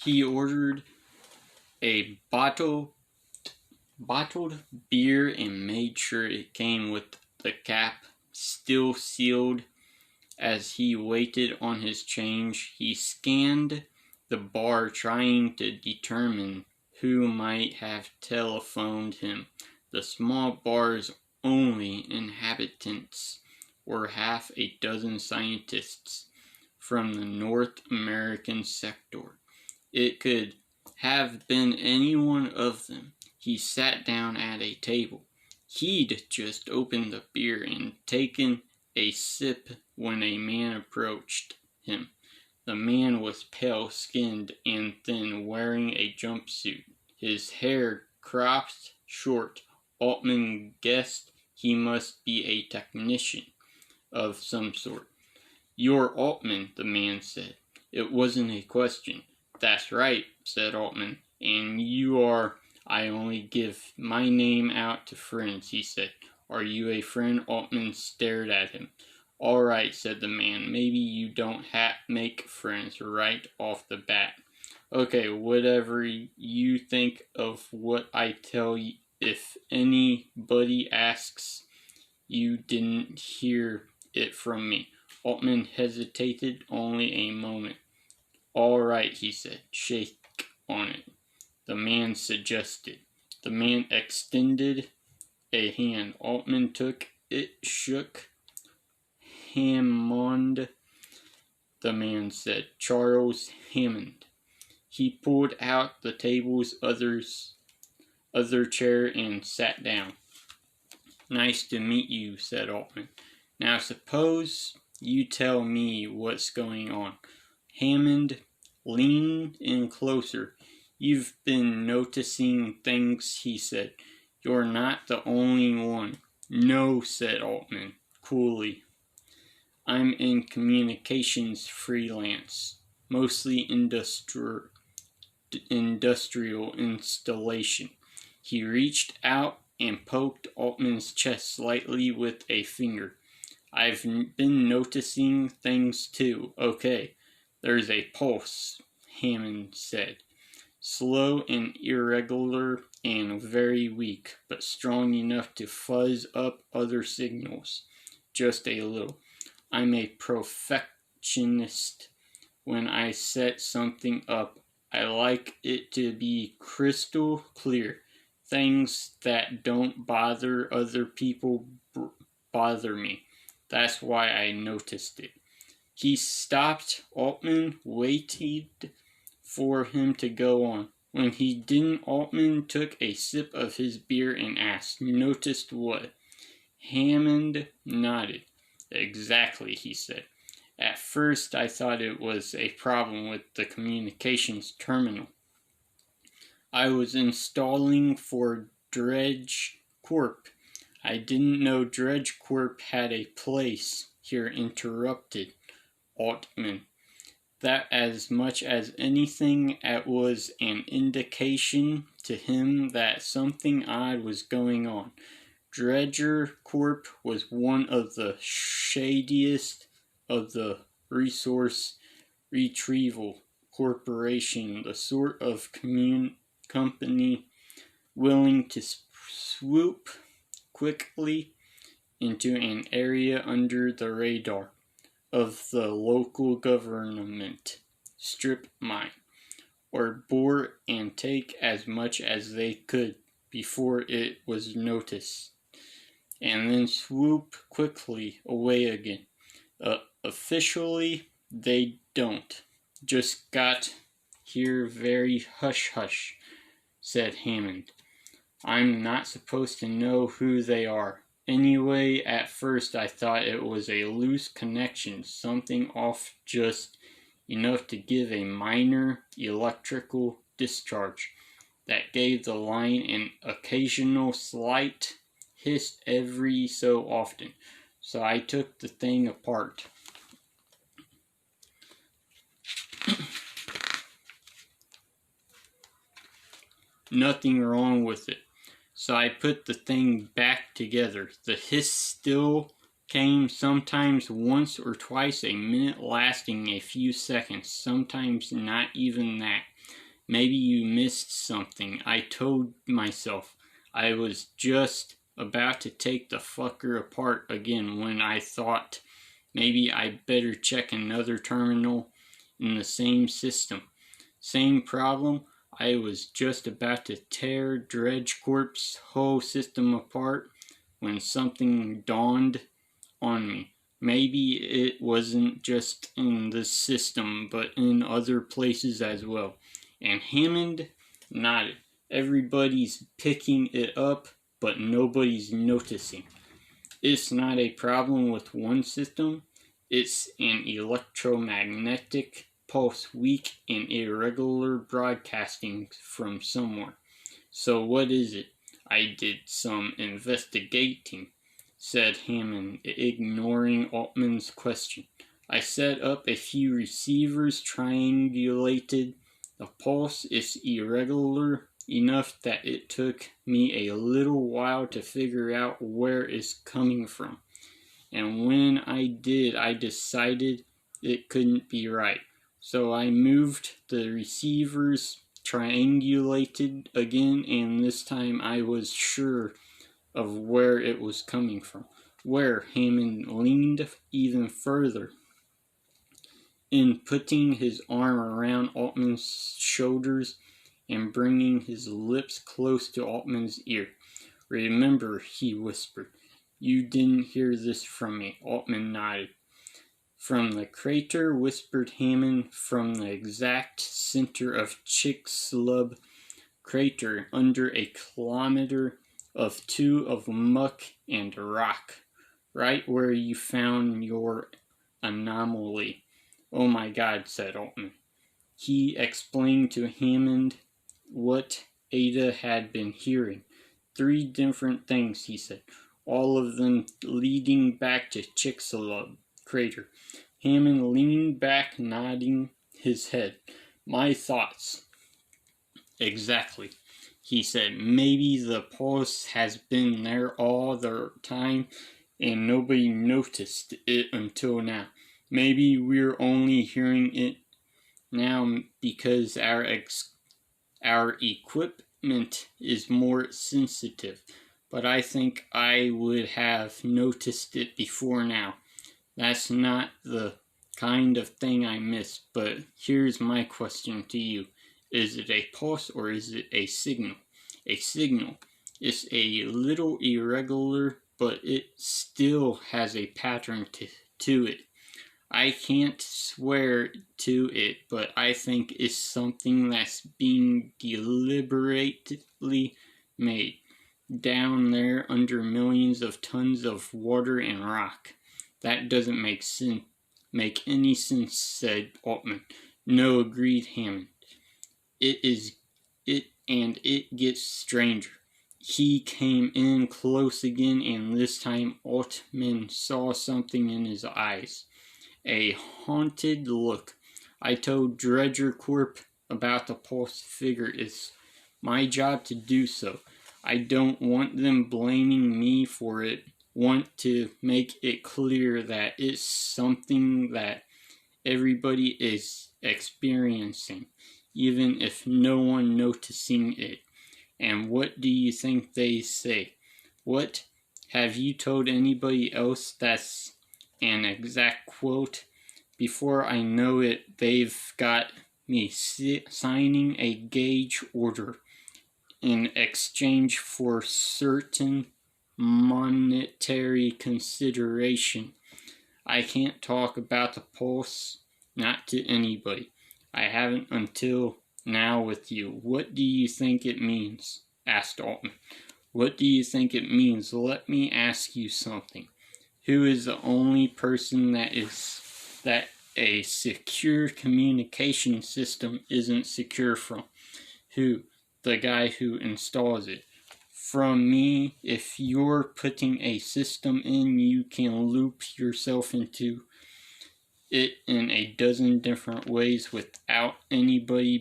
He ordered a bottled beer and made sure it came with the cap still sealed. As he waited on his change, he scanned the bar, trying to determine who might have telephoned him. The small bar's only inhabitants were half a dozen scientists from the North American sector. It could have been any one of them. He sat down at a table. He'd just opened the beer and taken a sip when a man approached him. The man was pale-skinned and thin, wearing a jumpsuit, his hair cropped short. Altman guessed he must be a technician of some sort. "You're Altman," the man said. It wasn't a question. "That's right," said Altman. "And you are—" "I only give my name out to friends," he said. "Are you a friend?" Altman stared at him. "All right," said the man. "Maybe you don't make friends right off the bat. Okay, whatever you think of what I tell you. If anybody asks, you didn't hear it from me." Altman hesitated only a moment. "All right," he said. "Shake on it," the man suggested. The man extended a hand. Altman took it, shook. "Hammond," the man said. "Charles Hammond." He pulled out the table's other chair and sat down. "Nice to meet you," said Altman. "Now suppose you tell me what's going on." Hammond leaned in closer. "You've been noticing things," he said. "You're not the only one." "No," said Altman coolly. "I'm in communications freelance, mostly industrial installation." He reached out and poked Altman's chest slightly with a finger. "I've been noticing things too." "Okay, there's a pulse," Hammond said. "Slow and irregular and very weak, but strong enough to fuzz up other signals. Just a little. I'm a perfectionist. When I set something up, I like it to be crystal clear. Things that don't bother other people bother me. That's why I noticed it." He stopped. Altman waited for him to go on. When he didn't, Altman took a sip of his beer and asked, "Noticed what?" Hammond nodded. "Exactly," he said. "At first I thought it was a problem with the communications terminal. I was installing for Dredge Corp. I didn't know Dredge Corp had a place here," interrupted Altman. That, as much as anything, it was an indication to him that something odd was going on. Dredger Corp was one of the shadiest of the resource retrieval corporation, the sort of company willing to swoop quickly into an area under the radar of the local government, strip mine, or bore and take as much as they could before it was noticed, and then swoop quickly away again. Officially, they don't. Just got here very hush-hush," said Hammond. "I'm not supposed to know who they are. Anyway, at first I thought it was a loose connection, something off just enough to give a minor electrical discharge that gave the line an occasional slight hiss every so often. So I took the thing apart. Nothing wrong with it. So I put the thing back together. The hiss still came sometimes once or twice a minute, lasting a few seconds, sometimes not even that. Maybe you missed something. I told myself I was just about to take the fucker apart again when I thought maybe I better check another terminal in the same system. Same problem. I was just about to tear Dredge Corp's whole system apart when something dawned on me. Maybe it wasn't just in this system, but in other places as well. And Hammond nodded. Everybody's picking it up, but nobody's noticing. It's not a problem with one system. It's an electromagnetic pulse, weak and irregular broadcasting from somewhere. So what is it? I did some investigating, said Hammond, ignoring Altman's question. I set up a few receivers, triangulated. The pulse is irregular enough that it took me a little while to figure out where it's coming from. And when I did, I decided it couldn't be right. So I moved the receivers, triangulated again, and this time I was sure of where it was coming from. Where? Hammond leaned even further, in putting his arm around Altman's shoulders and bringing his lips close to Altman's ear. Remember, he whispered. You didn't hear this from me. Altman nodded. From the crater, whispered Hammond, from the exact center of Chicxulub crater, under a kilometer of muck and rock, right where you found your anomaly. Oh my God, said Altman. He explained to Hammond what Ada had been hearing. 3 different things, he said, all of them leading back to Chicxulub crater. Hammond leaned back, nodding his head. My thoughts. Exactly, he said. Maybe the pulse has been there all the time and nobody noticed it until now. Maybe we're only hearing it now because our equipment is more sensitive. But I think I would have noticed it before now. That's not the kind of thing I miss, but here's my question to you. Is it a pulse or is it a signal? A signal. It's a little irregular, but it still has a pattern to it. I can't swear to it, but I think it's something that's being deliberately made down there under millions of tons of water and rock. That doesn't make any sense, said Altman. No, agreed Hammond. It gets stranger. He came in close again, and this time Altman saw something in his eyes. A haunted look. I told Dredger Corp about the pulse figure. It's my job to do so. I don't want them blaming me for it. Want to make it clear that it's something that everybody is experiencing, even if no one noticing it. And what do you think they say? What? Have you told anybody else that's an exact quote? Before I know it, they've got me signing a gauge order in exchange for certain monetary consideration. I can't talk about the pulse, not to anybody. I haven't until now with you. What do you think it means? Asked Altman. What do you think it means? Let me ask you something. Who is the only person that a secure communication system isn't secure from? Who? The guy who installs it. From me, if you're putting a system in, you can loop yourself into it in a dozen different ways without anybody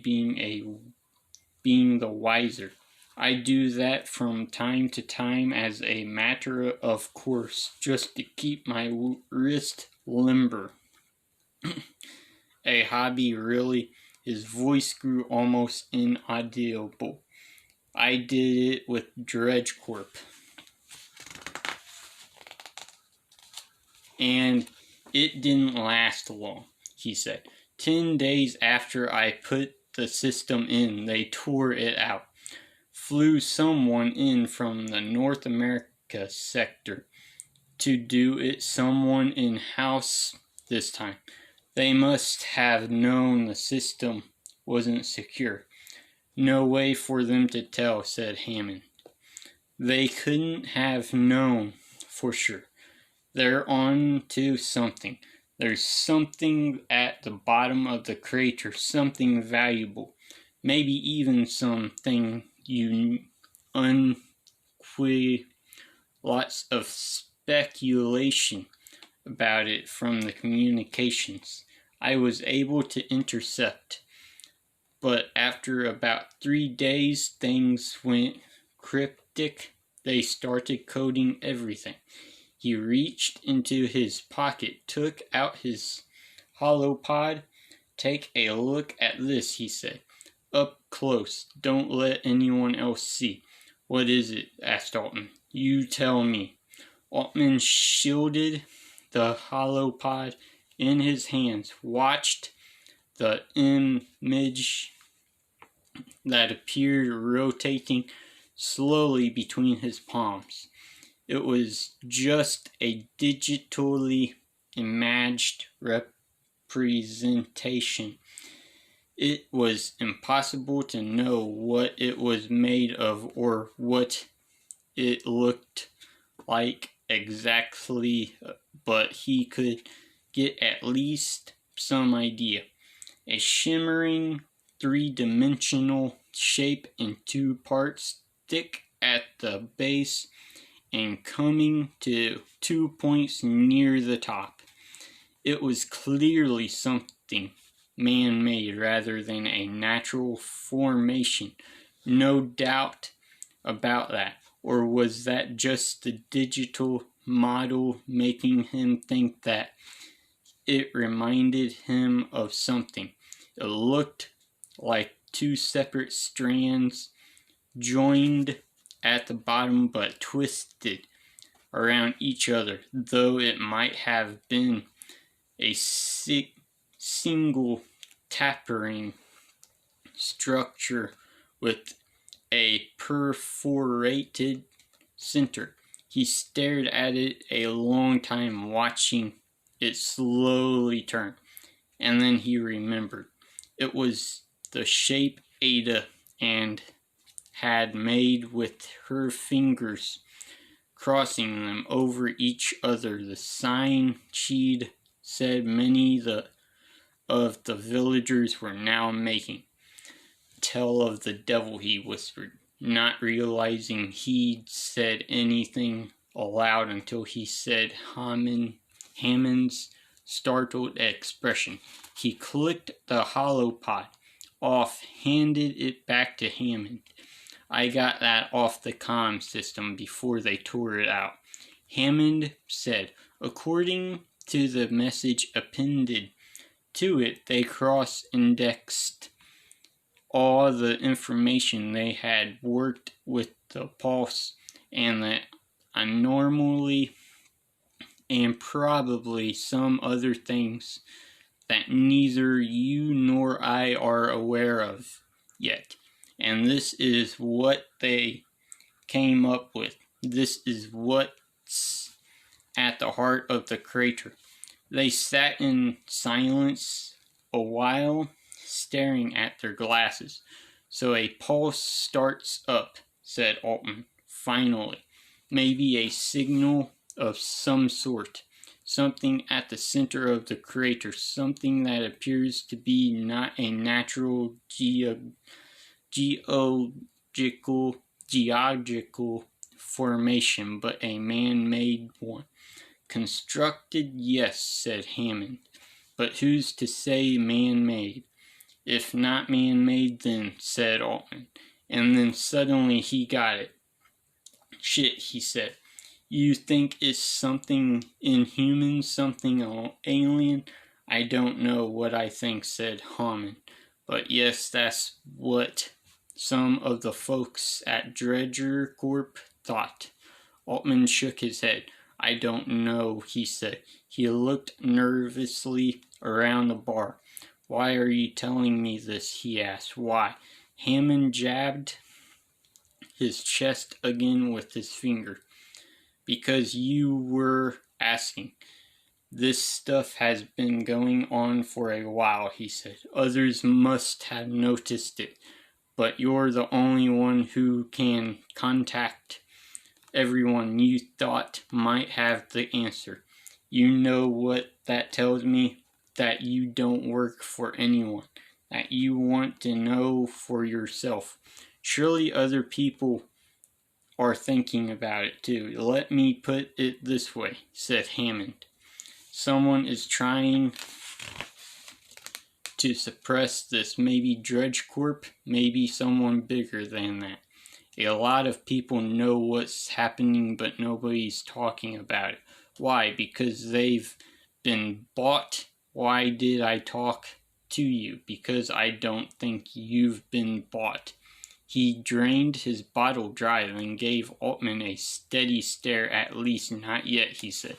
being the wiser. I do that from time to time as a matter of course, just to keep my wrist limber. A hobby, really. His voice grew almost inaudible. I did it with Dredge Corp. And it didn't last long, he said. 10 days after I put the system in, they tore it out. Flew someone in from the North America sector to do it, someone in-house this time. They must have known the system wasn't secure. No way for them to tell, said Hammond. They couldn't have known for sure. They're on to something. There's something at the bottom of the crater, something valuable. Maybe even something lots of speculation about it from the communications I was able to intercept. But after about 3 days, things went cryptic. They started coding everything. He reached into his pocket, took out his holopod. Take a look at this, he said. Up close. Don't let anyone else see. What is it? Asked Altman. You tell me. Altman shielded the holopod in his hands, watched the image that appeared rotating slowly between his palms. It was just a digitally imaged representation. It was impossible to know what it was made of or what it looked like exactly, but he could get at least some idea. A shimmering three-dimensional shape in 2 parts, thick at the base and coming to 2 points near the top. It was clearly something man-made rather than a natural formation. No doubt about that. Or was that just the digital model making him think that it reminded him of something? It looked like 2 separate strands joined at the bottom but twisted around each other, though it might have been a single tapering structure with a perforated center. He stared at it a long time, watching it slowly turn, and then he remembered. It was the shape Ada and had made with her fingers, crossing them over each other. The sign she'd said many of the villagers were now making. Tell of the devil, he whispered, not realizing he'd said anything aloud until he said Hammond's startled expression. He clicked the holopod off, handed it back to Hammond. I got that off the comm system before they tore it out, Hammond said. According to the message appended to it, they cross-indexed all the information. They had worked with the pulse and the anomaly and probably some other things that neither you nor I are aware of yet. And this is what they came up with. This is what's at the heart of the crater. They sat in silence a while, staring at their glasses. So a pulse starts up, said Altman, finally. Maybe a signal of some sort. Something at the center of the crater. Something that appears to be not a natural geological formation, but a man-made one. Constructed, yes, said Hammond. But who's to say man-made? If not man-made, then, said Altman, and then suddenly he got it. "Shit," he said. "You think it's something inhuman, something alien?" "I don't know what I think," said Hammond. "But yes, that's what some of the folks at Dredger Corp thought." Altman shook his head. "I don't know," he said. He looked nervously around the bar. "Why are you telling me this?" he asked. "Why?" Hammond jabbed his chest again with his finger. "Because you were asking. This stuff has been going on for a while," he said. "Others must have noticed it, but you're the only one who can contact everyone you thought might have the answer. You know what that tells me? That you don't work for anyone, that you want to know for yourself. Surely other people are thinking about it too." "Let me put it this way," said Hammond. "Someone is trying to suppress this. Maybe Dredge Corp, maybe someone bigger than that. A lot of people know what's happening, but nobody's talking about it. Why? Because they've been bought. Why did I talk to you? Because I don't think you've been bought." He drained his bottle dry, then gave Altman a steady stare. "At least not yet," he said.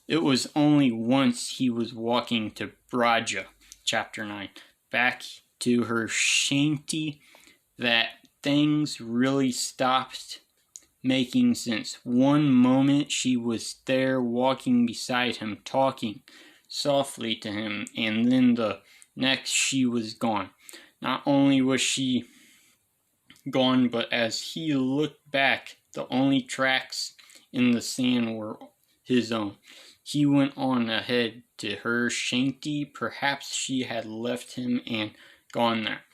It was only once he was walking to Braja, Chapter 9, back to her shanty, that things really stopped making sense. One moment she was there walking beside him, talking softly to him, and then the next she was gone. Not only was she gone, but as he looked back, the only tracks in the sand were his own. He went on ahead to her shanty. Perhaps she had left him and gone there.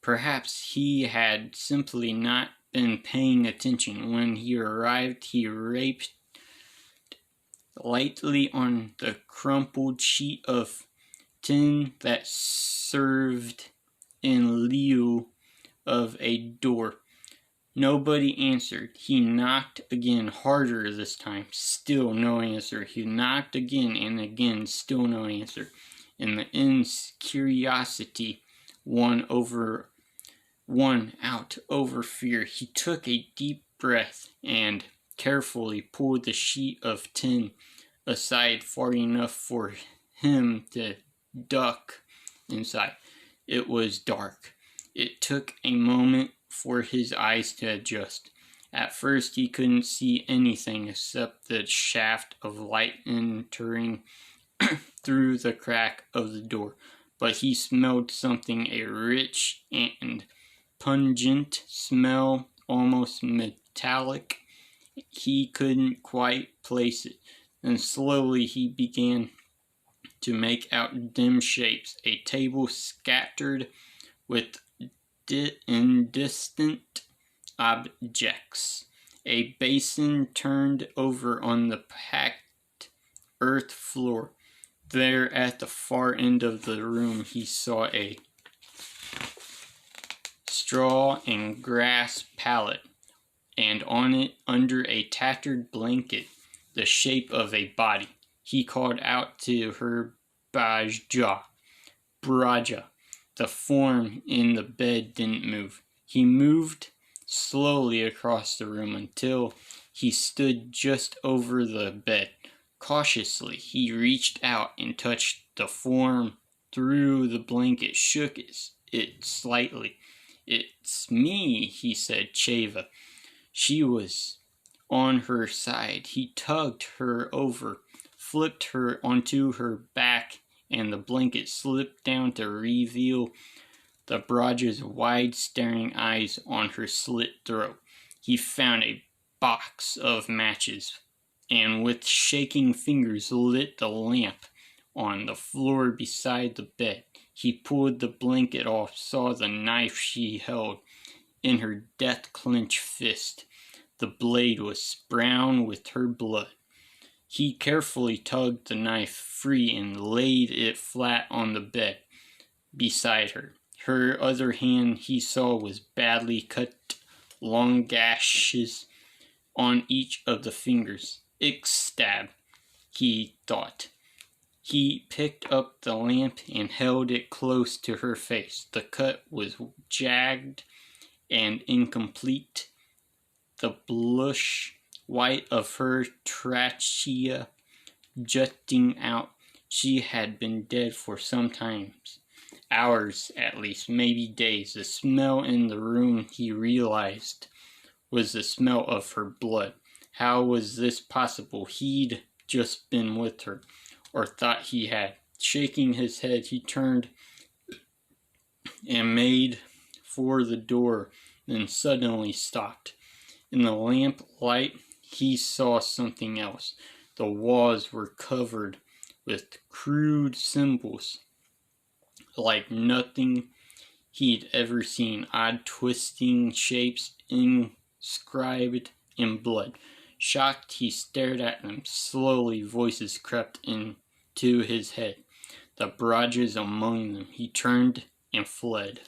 Perhaps he had simply not been paying attention. When he arrived, he rapped lightly on the crumpled sheet of tin that served in lieu of a door. Nobody answered. He knocked again, harder this time. Still no answer. He knocked again and again, still no answer. In the end, curiosity won out over fear. He took a deep breath and carefully pulled the sheet of tin aside far enough for him to duck inside. It was dark. It took a moment for his eyes to adjust. At first he couldn't see anything except the shaft of light entering through the crack of the door. But he smelled something, a rich and pungent smell, almost metallic. He couldn't quite place it. Then slowly he began to make out dim shapes. A table scattered with indistinct objects. A basin turned over on the packed earth floor. There at the far end of the room he saw a straw and grass pallet, and on it, under a tattered blanket, the shape of a body. He called out to her, Braja. The form in the bed didn't move. He moved slowly across the room until he stood just over the bed. Cautiously, he reached out and touched the form through the blanket, shook it slightly. "It's me," he said, "Cheva." She was on her side. He tugged her over, flipped her onto her back, and the blanket slipped down to reveal the Braja's wide staring eyes on her slit throat. He found a box of matches, and with shaking fingers lit the lamp on the floor beside the bed. He pulled the blanket off, saw the knife she held in her death-clenched fist. The blade was brown with her blood. He carefully tugged the knife free and laid it flat on the bed. beside her. Her other hand he saw was badly cut, long gashes on each of the fingers. Ick stab, he thought. He picked up the lamp and held it close to her face. The cut was jagged and incomplete. The blush white of her trachea jutting out. She had been dead for some time. Hours at least, maybe days. The smell in the room, he realized, was the smell of her blood. How was this possible? He'd just been with her, or thought he had. Shaking his head, he turned and made for the door, then suddenly stopped. In the lamp light, he saw something else. The walls were covered with crude symbols, like nothing he'd ever seen. Odd twisting shapes inscribed in blood. Shocked, he stared at them. Slowly, voices crept into his head. The barrages among them. He turned and fled.